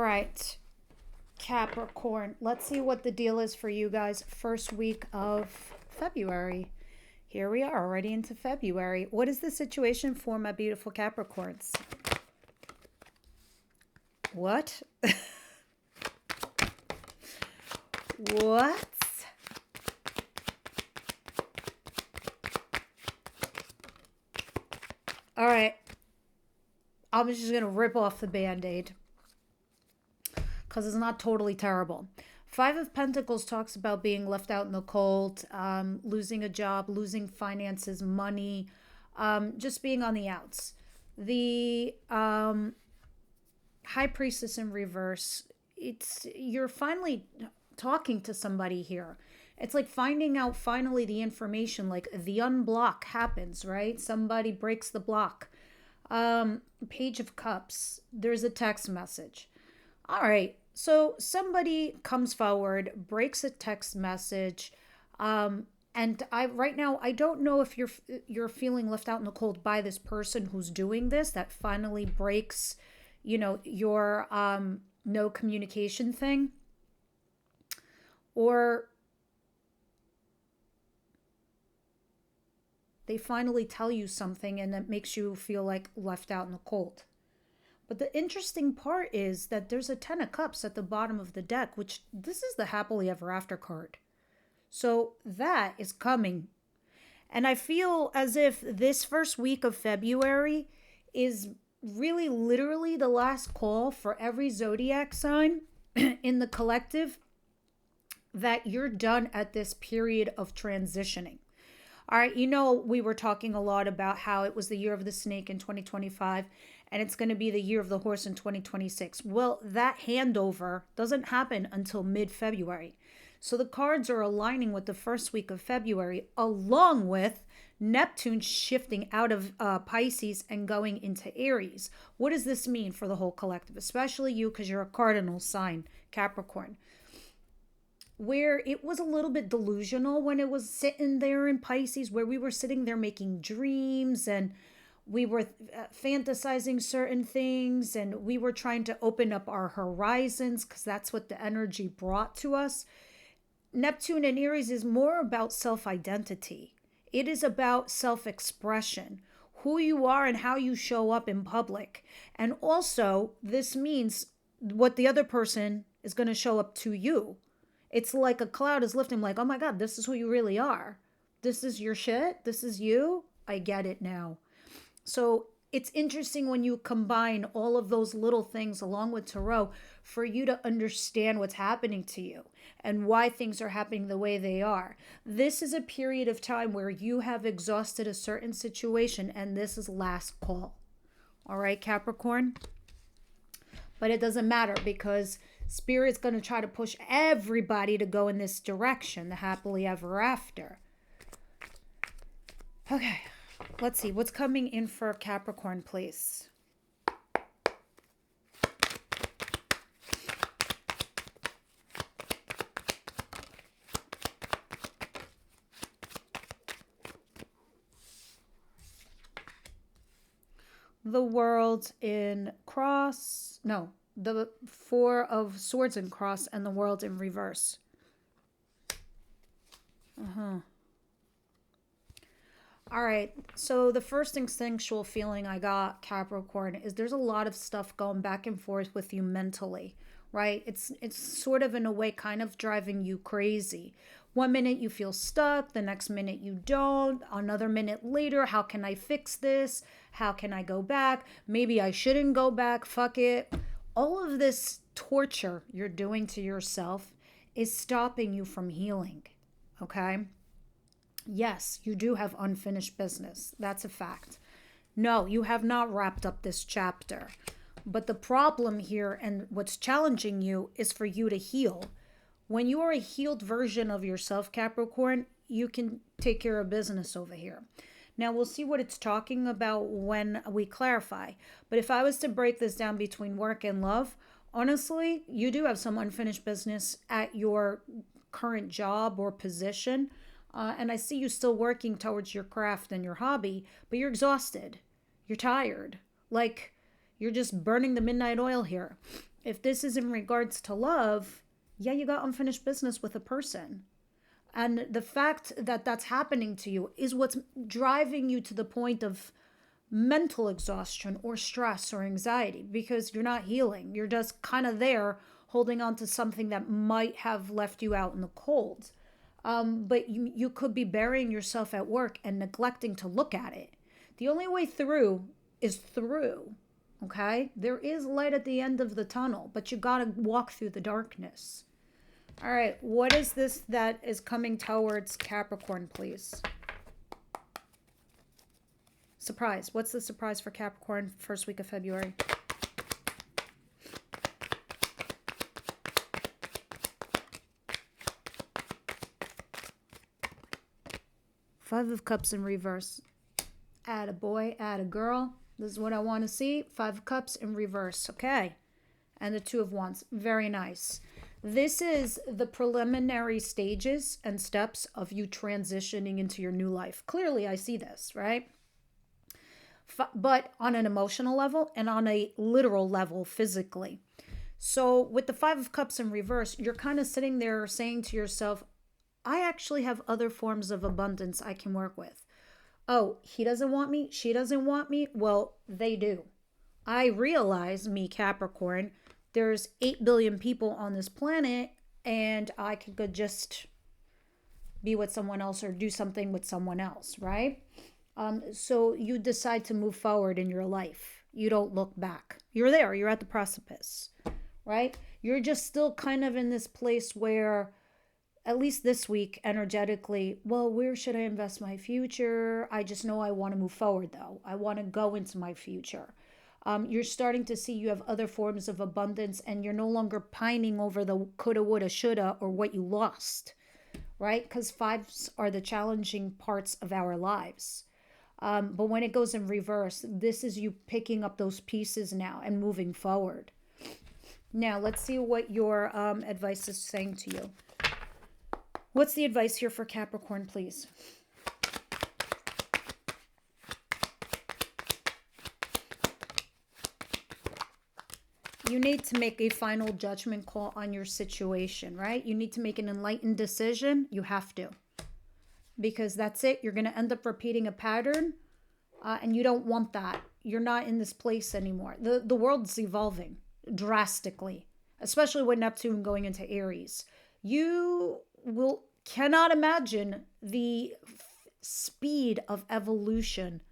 right, Capricorn. Let's see what the deal is for you guys. First week of February. Here we are, already into February. What is the situation for my beautiful Capricorns? What? What? All right. I'm just going to rip off the Band-Aid because it's not totally terrible. Five of Pentacles talks about being left out in the cold, losing a job, losing finances, money, just being on the outs. The High Priestess in reverse, you're finally talking to somebody here. It's like finding out finally the information, like the unblock happens, right? Somebody breaks the block. Page of Cups, there's a text message. All right, so somebody comes forward, breaks a text message, and right now I don't know if you're feeling left out in the cold by this person who's doing this, that finally breaks, your no communication thing, or they finally tell you something and it makes you feel like left out in the cold. But the interesting part is that there's a 10 of Cups at the bottom of the deck, which this is the happily ever after card. So that is coming. And I feel as if this first week of February is really literally the last call for every zodiac sign in the collective, that you're done at this period of transitioning. All right, we were talking a lot about how it was the year of the snake in 2025, and it's going to be the year of the horse in 2026. Well, that handover doesn't happen until mid-February. So the cards are aligning with the first week of February, along with Neptune shifting out of Pisces and going into Aries. What does this mean for the whole collective, especially you, because you're a cardinal sign, Capricorn? Where it was a little bit delusional when it was sitting there in Pisces, where we were sitting there making dreams and we were fantasizing certain things and we were trying to open up our horizons because that's what the energy brought to us. Neptune and Aries is more about self-identity. It is about self-expression, who you are and how you show up in public. And also, this means what the other person is going to show up to you. It's like a cloud is lifting, like, oh my God, this is who you really are. This is your shit. This is you. I get it now. So it's interesting when you combine all of those little things along with tarot for you to understand what's happening to you and why things are happening the way they are. This is a period of time where you have exhausted a certain situation and this is last call. All right, Capricorn? But it doesn't matter because Spirit's going to try to push everybody to go in this direction, the happily ever after. Okay, let's see. What's coming in for Capricorn, please? The World in cross. No. The Four of Swords in cross and the World in reverse. All right. So the first instinctual feeling I got, Capricorn, is there's a lot of stuff going back and forth with you mentally, right? It's sort of in a way kind of driving you crazy. One minute you feel stuck, the next minute you don't. Another minute later, how can I fix this? How can I go back? Maybe I shouldn't go back. Fuck it. All of this torture you're doing to yourself is stopping you from healing, okay? Yes, you do have unfinished business. That's a fact. No, you have not wrapped up this chapter. But the problem here and what's challenging you is for you to heal. When you are a healed version of yourself, Capricorn, you can take care of business over here. Now, we'll see what it's talking about when we clarify. But if I was to break this down between work and love, honestly, you do have some unfinished business at your current job or position. And I see you still working towards your craft and your hobby, but you're exhausted. You're tired. Like, you're just burning the midnight oil here. If this is in regards to love, yeah, you got unfinished business with a person. And the fact that that's happening to you is what's driving you to the point of mental exhaustion or stress or anxiety, because you're not healing. You're just kind of there holding on to something that might have left you out in the cold. But you could be burying yourself at work and neglecting to look at it. The only way through is through. Okay? There is light at the end of the tunnel, but you got to walk through the darkness. All right, what is this that is coming towards Capricorn, please? Surprise. What's the surprise for Capricorn first week of February? Five of Cups in reverse. Add a boy, add a girl. This is what I want to see. Five of Cups in reverse. Okay. And the Two of Wands. Very nice. This is the preliminary stages and steps of you transitioning into your new life. Clearly, I see this, right? But on an emotional level and on a literal level, physically. So with the Five of Cups in reverse, you're kind of sitting there saying to yourself, I actually have other forms of abundance I can work with. Oh, he doesn't want me. She doesn't want me. Well, they do. I realize, me Capricorn, there's 8 billion people on this planet, and I could just be with someone else or do something with someone else, right? So you decide to move forward in your life. You don't look back. You're there. You're at the precipice, right? You're just still kind of in this place where, at least this week, energetically, well, where should I invest my future? I just know I want to move forward, though. I want to go into my future. You're starting to see you have other forms of abundance, and you're no longer pining over the coulda, woulda, shoulda, or what you lost, right? Because fives are the challenging parts of our lives. But when it goes in reverse, this is you picking up those pieces now and moving forward. Now, let's see what your advice is saying to you. What's the advice here for Capricorn, please? You need to make a final judgment call on your situation, right? You need to make an enlightened decision. You have to. Because that's it. You're going to end up repeating a pattern, and you don't want that. You're not in this place anymore. The world's evolving drastically, especially with Neptune going into Aries. You cannot imagine the speed of evolution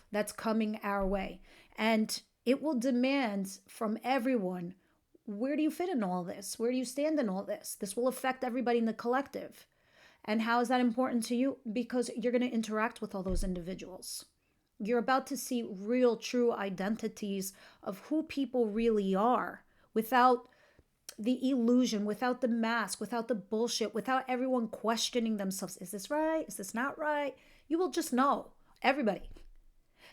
that's coming our way. And it will demand from everyone, where do you fit in all this? Where do you stand in all this? This will affect everybody in the collective. And how is that important to you? Because you're going to interact with all those individuals. You're about to see real, true identities of who people really are, without the illusion, without the mask, without the bullshit, without everyone questioning themselves. Is this right? Is this not right? You will just know. Everybody.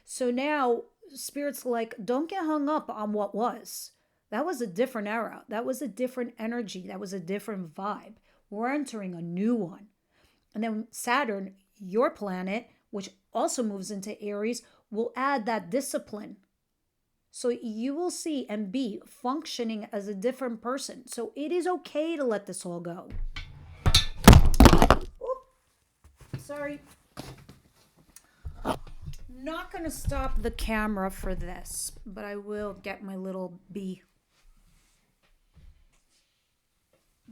So now, Spirit's like, don't get hung up on what was. That was a different era. That was a different energy. That was a different vibe. We're entering a new one. And then Saturn, your planet, which also moves into Aries, will add that discipline. So you will see and be functioning as a different person. So it is okay to let this all go. Oop, sorry. Not going to stop the camera for this, but I will get my little bee.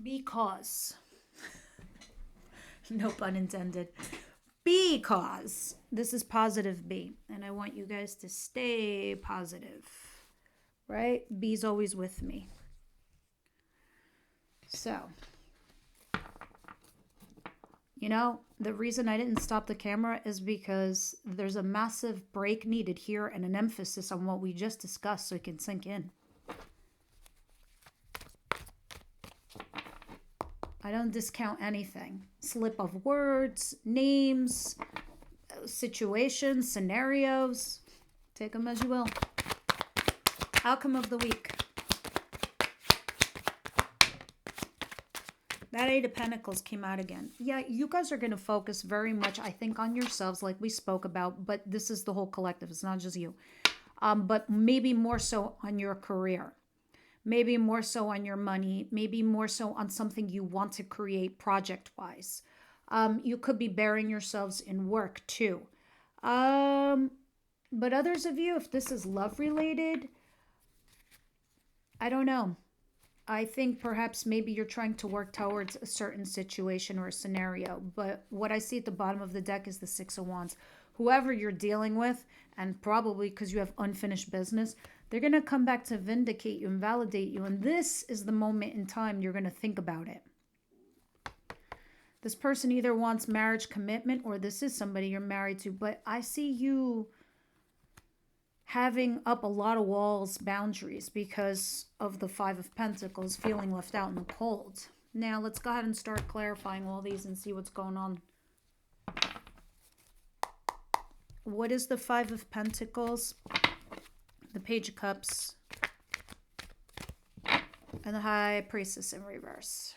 Because, no pun intended, because this is positive B, and I want you guys to stay positive, right? B's always with me. So, you know, the reason I didn't stop the camera is because there's a massive break needed here and an emphasis on what we just discussed so it can sink in. I don't discount anything. Slip of words, names, situations, scenarios. Take them as you will. Outcome of the week. That Eight of Pentacles came out again. Yeah, you guys are going to focus very much, I think, on yourselves like we spoke about, but this is the whole collective. It's not just you. But maybe more so on your career. Maybe more so on your money, maybe more so on something you want to create project wise. You could be burying yourselves in work too. Um, but others of you, if this is love related, I don't know. I think perhaps maybe you're trying to work towards a certain situation or a scenario. But what I see at the bottom of the deck is the Six of Wands. Whoever you're dealing with, and probably because you have unfinished business, they're going to come back to vindicate you and validate you. And this is the moment in time you're going to think about it. This person either wants marriage commitment or this is somebody you're married to. But I see you having up a lot of walls, boundaries, because of the Five of Pentacles, feeling left out in the cold. Now, let's go ahead and start clarifying all these and see what's going on. What is the Five of Pentacles? The Page of Cups. And the High Priestess in reverse.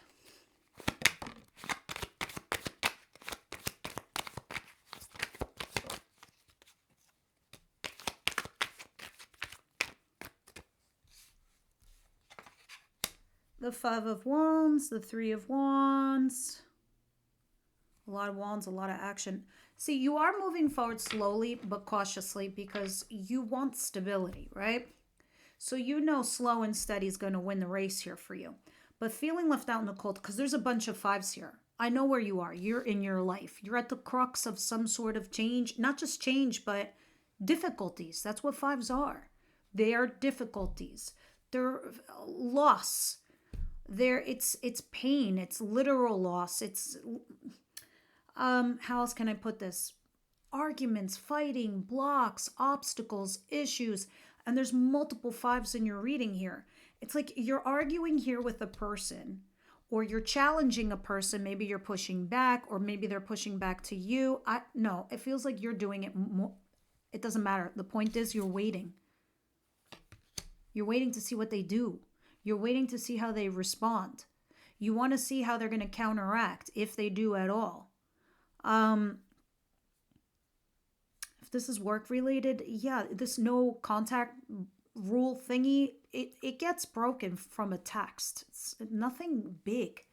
The Five of Wands, the Three of Wands. A lot of wands, a lot of action. See, you are moving forward slowly but cautiously because you want stability, right? So you know slow and steady is going to win the race here for you. But feeling left out in the cold, because there's a bunch of fives here. I know where you are. You're in your life. You're at the crux of some sort of change. Not just change, but difficulties. That's what fives are. They are difficulties. They're loss. It's pain. It's literal loss. It's how else can I put this? Arguments, fighting, blocks, obstacles, issues. And there's multiple fives in your reading here. It's like you're arguing here with a person, or you're challenging a person. Maybe you're pushing back, or maybe they're pushing back to you. No, it feels like you're doing it more. It doesn't matter. The point is you're waiting. You're waiting to see what they do. You're waiting to see how they respond. You want to see how they're going to counteract, if they do at all. If this is work related, yeah, this no contact rule thingy, it gets broken from a text. It's nothing big,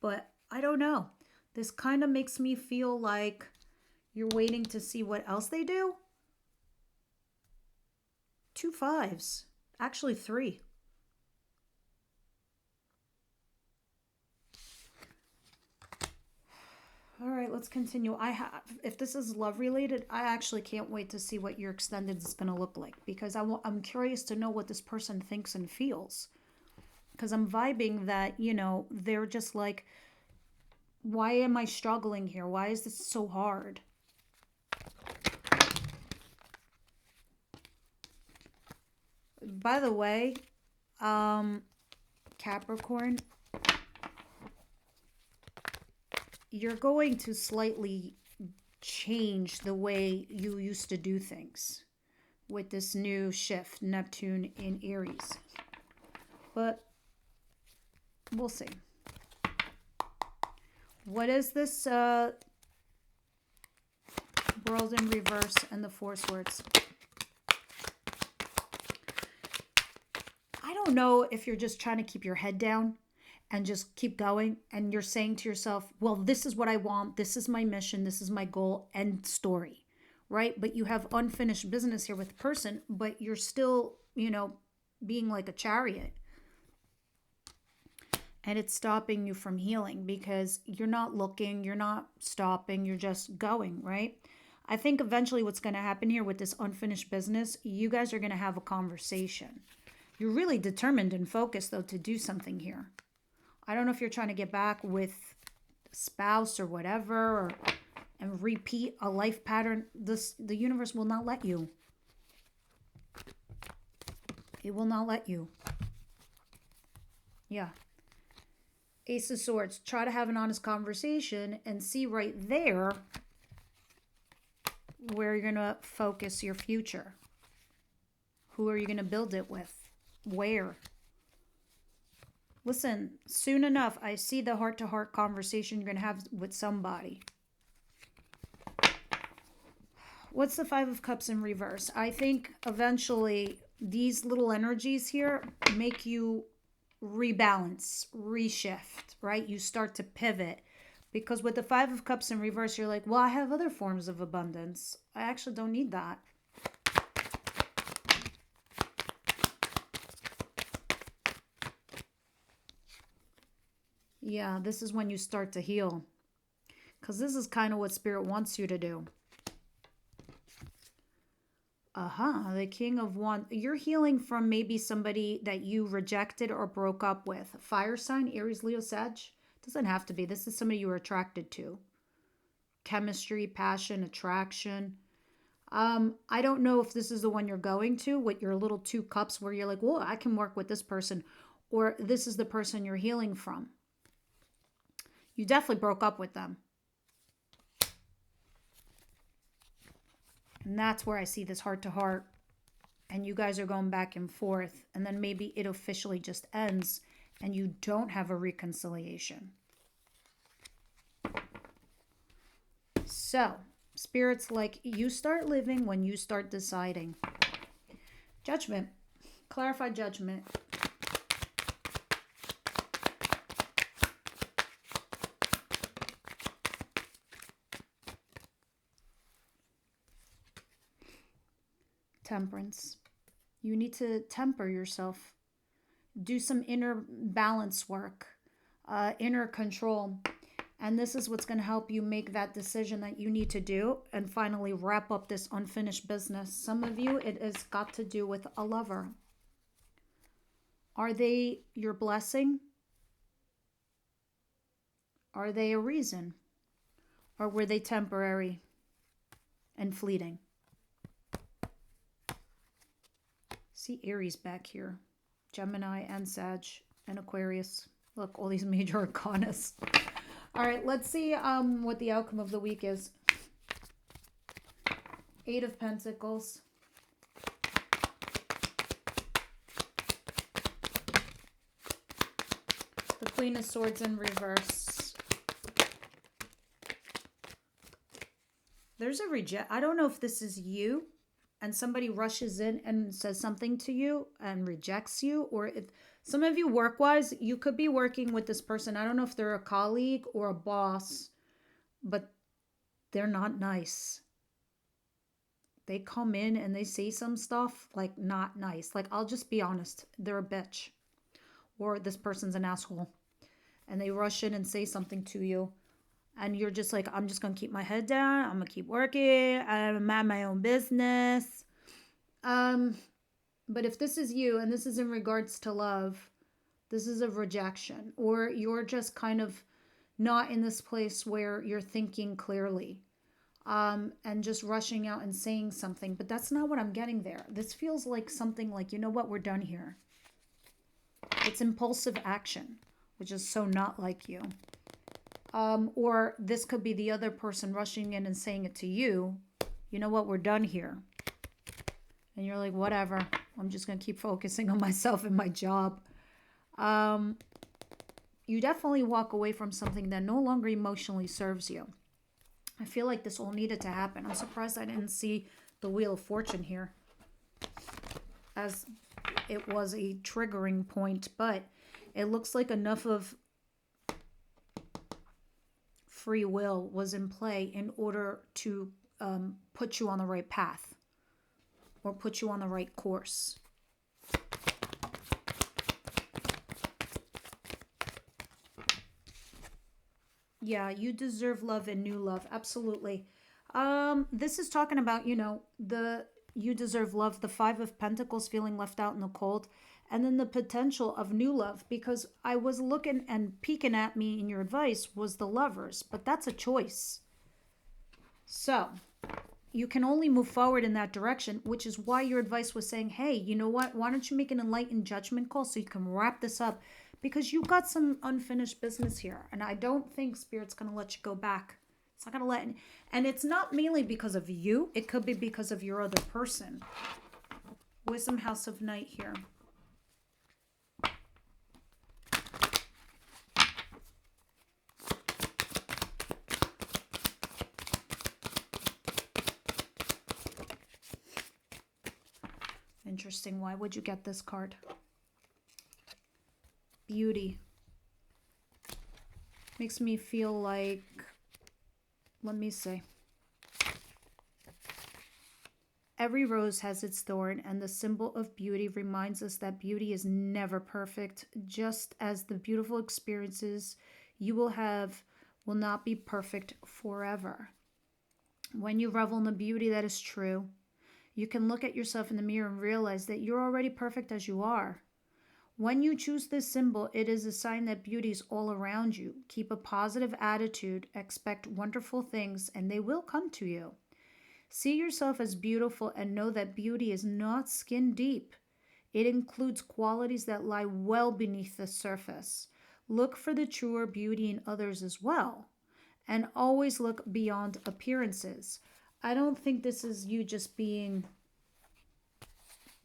but I don't know. This kind of makes me feel like you're waiting to see what else they do. 2 fives, actually 3. All right, let's continue. If this is love related, I actually can't wait to see what your extended is going to look like, because I'm curious to know what this person thinks and feels. Because I'm vibing that, they're just like, why am I struggling here? Why is this so hard? By the way, Capricorn, you're going to slightly change the way you used to do things with this new shift, Neptune in Aries. But we'll see. What is this world in reverse and the Four Swords? I don't know if you're just trying to keep your head down and just keep going, and you're saying to yourself, well, this is what I want, this is my mission, this is my goal, end story, right? But you have unfinished business here with the person, but you're still, being like a chariot. And it's stopping you from healing because you're not looking, you're not stopping, you're just going, right? I think eventually what's going to happen here with this unfinished business, you guys are going to have a conversation. You're really determined and focused, though, to do something here. I don't know if you're trying to get back with a spouse or whatever, and repeat a life pattern. The universe will not let you. It will not let you. Yeah. Ace of Swords. Try to have an honest conversation and see right there where you're going to focus your future. Who are you going to build it with? Where? Listen, soon enough, I see the heart-to-heart conversation you're going to have with somebody. What's the Five of Cups in reverse? I think eventually these little energies here make you rebalance, reshift, right? You start to pivot. Because with the Five of Cups in reverse, you're like, well, I have other forms of abundance. I actually don't need that. Yeah, this is when you start to heal. Because this is kind of what Spirit wants you to do. The King of Wands. You're healing from maybe somebody that you rejected or broke up with. Fire sign, Aries, Leo, Sag. Doesn't have to be. This is somebody you were attracted to. Chemistry, passion, attraction. I don't know if this is the one you're going to with your little 2 cups where you're like, well, I can work with this person. Or this is the person you're healing from. You definitely broke up with them. And that's where I see this heart to heart. And you guys are going back and forth. And then maybe it officially just ends and you don't have a reconciliation. So, Spirit's like, you start living when you start deciding. Judgment. Clarify judgment. Temperance. You need to temper yourself. Do some inner balance work, inner control. And this is what's going to help you make that decision that you need to do and finally wrap up this unfinished business. Some of you, it has got to do with a lover. Are they your blessing? Are they a reason? Or were they temporary and fleeting? See Aries back here. Gemini and Sag and Aquarius. Look, all these major arcanas. All right, let's see what the outcome of the week is. 8 of Pentacles. The Queen of Swords in reverse. There's a reject. I don't know if this is you and somebody rushes in and says something to you and rejects you, or if some of you work-wise, you could be working with this person. I don't know if they're a colleague or a boss, but they're not nice. They come in and they say some stuff like not nice. Like, I'll just be honest, they're a bitch. Or this person's an asshole. And they rush in and say something to you. And you're just like, I'm just going to keep my head down. I'm going to keep working. I'm at my own business. But if this is you, and this is in regards to love, this is a rejection. Or you're just kind of not in this place where you're thinking clearly. And just rushing out and saying something. But that's not what I'm getting there. This feels like something like, you know what, we're done here. It's impulsive action, which is so not like you. Or this could be the other person rushing in and saying it to you. You know what? We're done here. And you're like, whatever. I'm just going to keep focusing on myself and my job. You definitely walk away from something that no longer emotionally serves you. I feel like this all needed to happen. I'm surprised I didn't see the Wheel of Fortune here, as it was a triggering point. But it looks like enough of free will was in play in order to put you on the right path or put you on the right course. Yeah, you deserve love and new love. Absolutely. This is talking about, you deserve love, the 5 of Pentacles, feeling left out in the cold, and then the potential of new love, because I was looking and peeking at me in your advice was the Lovers, but that's a choice. So you can only move forward in that direction, which is why your advice was saying, hey, you know what? Why don't you make an enlightened judgment call so you can wrap this up? Because you've got some unfinished business here. And I don't think Spirit's going to let you go back. It's not going to let... And it's not mainly because of you. It could be because of your other person. Wisdom, House of Night here. Interesting. Why would you get this card? beauty. Makes me feel like, let me see. Every rose has its thorn, and the symbol of beauty reminds us that beauty is never perfect, just as the beautiful experiences you will have will not be perfect forever. When you revel in the beauty that is true, you can look at yourself in the mirror and realize that you're already perfect as you are. When you choose this symbol, it is a sign that beauty is all around you. Keep a positive attitude, expect wonderful things, and they will come to you. See yourself as beautiful and know that beauty is not skin deep. It includes qualities that lie well beneath the surface. Look for the truer beauty in others as well. And always look beyond appearances. I don't think this is you just being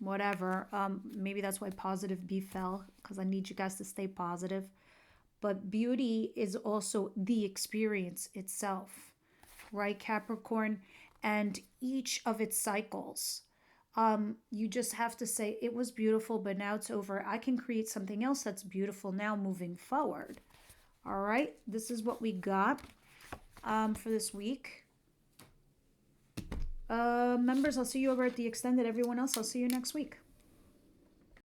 whatever. Maybe that's why positive B fell, because I need you guys to stay positive. But beauty is also the experience itself, right, Capricorn? And each of its cycles. You just have to say, it was beautiful, but now it's over. I can create something else that's beautiful now moving forward. All right, this is what we got for this week. Members, I'll see you over at the extended. Everyone else, I'll see you next week.